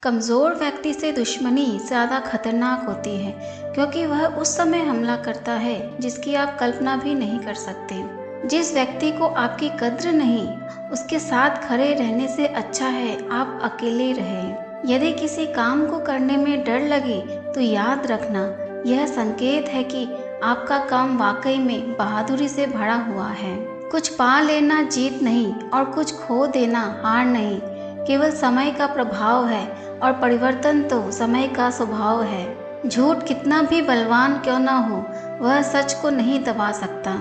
कमज़ोर व्यक्ति से दुश्मनी ज़्यादा खतरनाक होती है क्योंकि वह उस समय हमला करता है जिसकी आप कल्पना भी नहीं कर सकते। जिस व्यक्ति को आपकी कद्र नहीं, उसके साथ खड़े रहने से अच्छा है आप अकेले रहें। यदि किसी काम को करने में डर लगे तो याद रखना, यह संकेत है कि आपका काम वाकई में बहादुरी से भरा हुआ है। कुछ पा लेना जीत नहीं और कुछ खो देना हार नहीं, केवल समय का प्रभाव है और परिवर्तन तो समय का स्वभाव है। झूठ कितना भी बलवान क्यों ना हो, वह सच को नहीं दबा सकता।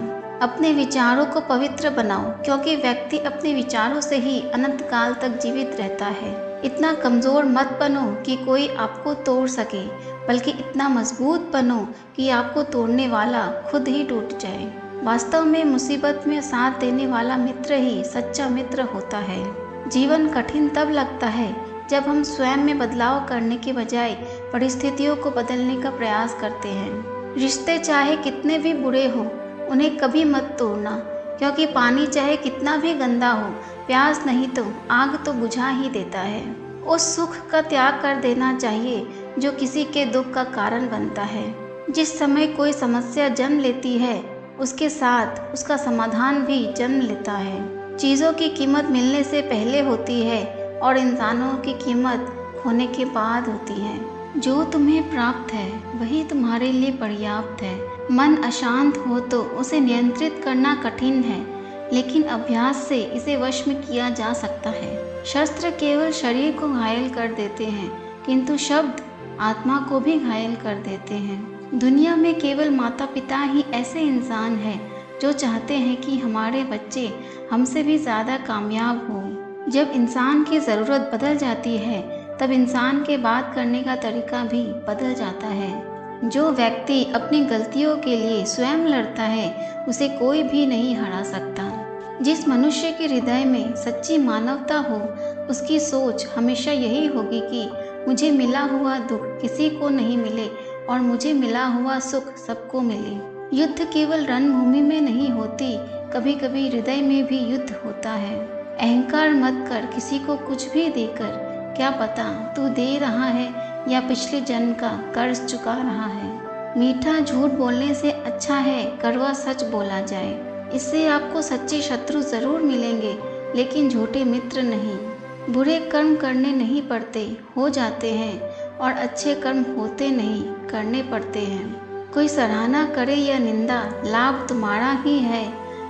अपने विचारों को पवित्र बनाओ क्योंकि व्यक्ति अपने विचारों से ही अनंत काल तक जीवित रहता है। इतना कमज़ोर मत बनो कि कोई आपको तोड़ सके, बल्कि इतना मजबूत बनो कि आपको तोड़ने वाला खुद ही टूट जाए। वास्तव में मुसीबत में साथ देने वाला मित्र ही सच्चा मित्र होता है। जीवन कठिन तब लगता है जब हम स्वयं में बदलाव करने के बजाय परिस्थितियों को बदलने का प्रयास करते हैं। रिश्ते चाहे कितने भी बुरे हो, उन्हें कभी मत तोड़ना, क्योंकि पानी चाहे कितना भी गंदा हो, प्यास नहीं तो आग तो बुझा ही देता है। उस सुख का त्याग कर देना चाहिए जो किसी के दुख का कारण बनता है। जिस समय कोई समस्या जन्म लेती है, उसके साथ उसका समाधान भी जन्म लेता है। चीज़ों की कीमत मिलने से पहले होती है और इंसानों की कीमत खोने के बाद होती है। जो तुम्हें प्राप्त है वही तुम्हारे लिए पर्याप्त है। मन अशांत हो तो उसे नियंत्रित करना कठिन है, लेकिन अभ्यास से इसे वश में किया जा सकता है। शस्त्र केवल शरीर को घायल कर देते हैं, किंतु शब्द आत्मा को भी घायल कर देते हैं। दुनिया में केवल माता पिता ही ऐसे इंसान हैं जो चाहते हैं कि हमारे बच्चे हमसे भी ज़्यादा कामयाब हों। जब इंसान की ज़रूरत बदल जाती है तब इंसान के बात करने का तरीका भी बदल जाता है। जो व्यक्ति अपनी गलतियों के लिए स्वयं लड़ता है उसे कोई भी नहीं हरा सकता। जिस मनुष्य के हृदय में सच्ची मानवता हो, उसकी सोच हमेशा यही होगी कि मुझे मिला हुआ दुख किसी को नहीं मिले और मुझे मिला हुआ सुख सबको मिले। युद्ध केवल रणभूमि में नहीं होती, कभी कभी हृदय में भी युद्ध होता है। अहंकार मत कर किसी को कुछ भी देकर, क्या पता तू दे रहा है या पिछले जन्म का कर्ज चुका रहा है। मीठा झूठ बोलने से अच्छा है कड़वा सच बोला जाए। इससे आपको सच्चे शत्रु जरूर मिलेंगे, लेकिन झूठे मित्र नहीं। बुरे कर्म करने नहीं पड़ते, हो जाते हैं, और अच्छे कर्म होते नहीं, करने पड़ते हैं। कोई सराहना करे या निंदा, लाभ तुम्हारा ही है।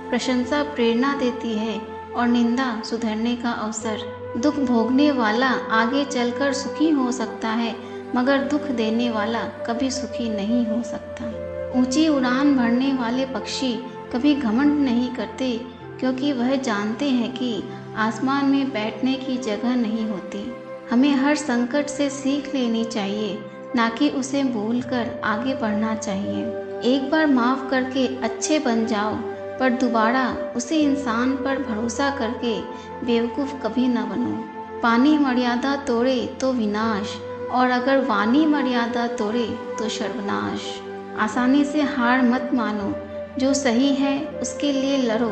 प्रशंसा प्रेरणा देती है और निंदा सुधरने का अवसर। दुख भोगने वाला आगे चलकर सुखी हो सकता है, मगर दुख देने वाला कभी सुखी नहीं हो सकता। ऊंची उड़ान भरने वाले पक्षी कभी घमंड नहीं करते, क्योंकि वह जानते हैं कि आसमान में बैठने की जगह नहीं होती। हमें हर संकट से सीख लेनी चाहिए, ना कि उसे भूलकर आगे बढ़ना चाहिए। एक बार माफ़ करके अच्छे बन जाओ, पर दोबारा उसी इंसान पर भरोसा करके बेवकूफ़ कभी न बनो। पानी मर्यादा तोड़े तो विनाश, और अगर वाणी मर्यादा तोड़े तो सर्वनाश। आसानी से हार मत मानो, जो सही है उसके लिए लड़ो,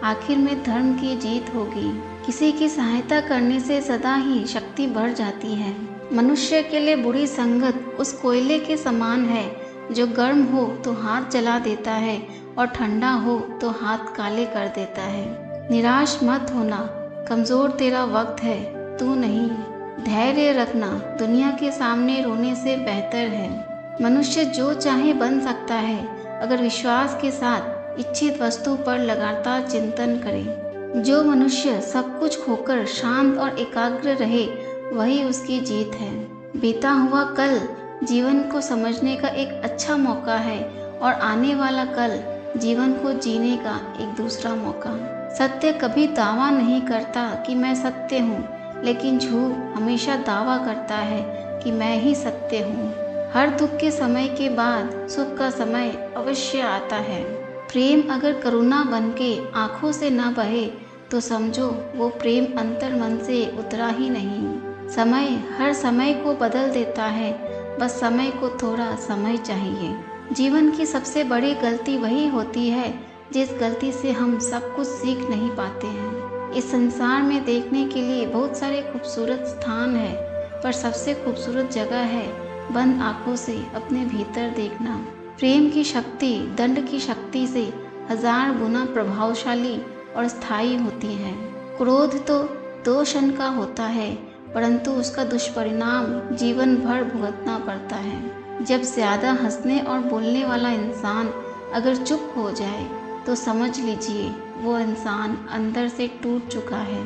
आखिर में धर्म की जीत होगी। किसी की सहायता करने से सदा ही शक्ति बढ़ जाती है। मनुष्य के लिए बुरी संगत उस कोयले के समान है जो गर्म हो तो हाथ जला देता है और ठंडा हो तो हाथ काले कर देता है। निराश मत होना, कमज़ोर तेरा वक्त है, तू नहीं। धैर्य रखना, दुनिया के सामने रोने से बेहतर है। मनुष्य जो चाहे बन सकता है, अगर विश्वास के साथ इच्छित वस्तु पर लगातार चिंतन करे। जो मनुष्य सब कुछ खोकर शांत और एकाग्र रहे, वही उसकी जीत है। बीता हुआ कल जीवन को समझने का एक अच्छा मौका है, और आने वाला कल जीवन को जीने का एक दूसरा मौका। सत्य कभी दावा नहीं करता कि मैं सत्य हूँ, लेकिन झूठ हमेशा दावा करता है कि मैं ही सत्य हूँ। हर दुख के समय के बाद सुख का समय अवश्य आता है। प्रेम अगर करुणा बन के आँखों से न बहे तो समझो वो प्रेम अंतर मन से उतरा ही नहीं। समय हर समय को बदल देता है, बस समय को थोड़ा समय चाहिए। जीवन की सबसे बड़ी गलती वही होती है जिस गलती से हम सब कुछ सीख नहीं पाते हैं। इस संसार में देखने के लिए बहुत सारे खूबसूरत स्थान हैं, पर सबसे खूबसूरत जगह है बंद आंखों से अपने भीतर देखना। प्रेम की शक्ति दंड की शक्ति से हजार गुना प्रभावशाली और स्थायी होती है। क्रोध तो 2 क्षण का होता है, परंतु उसका दुष्परिणाम जीवन भर भुगतना पड़ता है। जब ज्यादा हंसने और बोलने वाला इंसान अगर चुप हो जाए तो समझ लीजिए वो इंसान अंदर से टूट चुका है।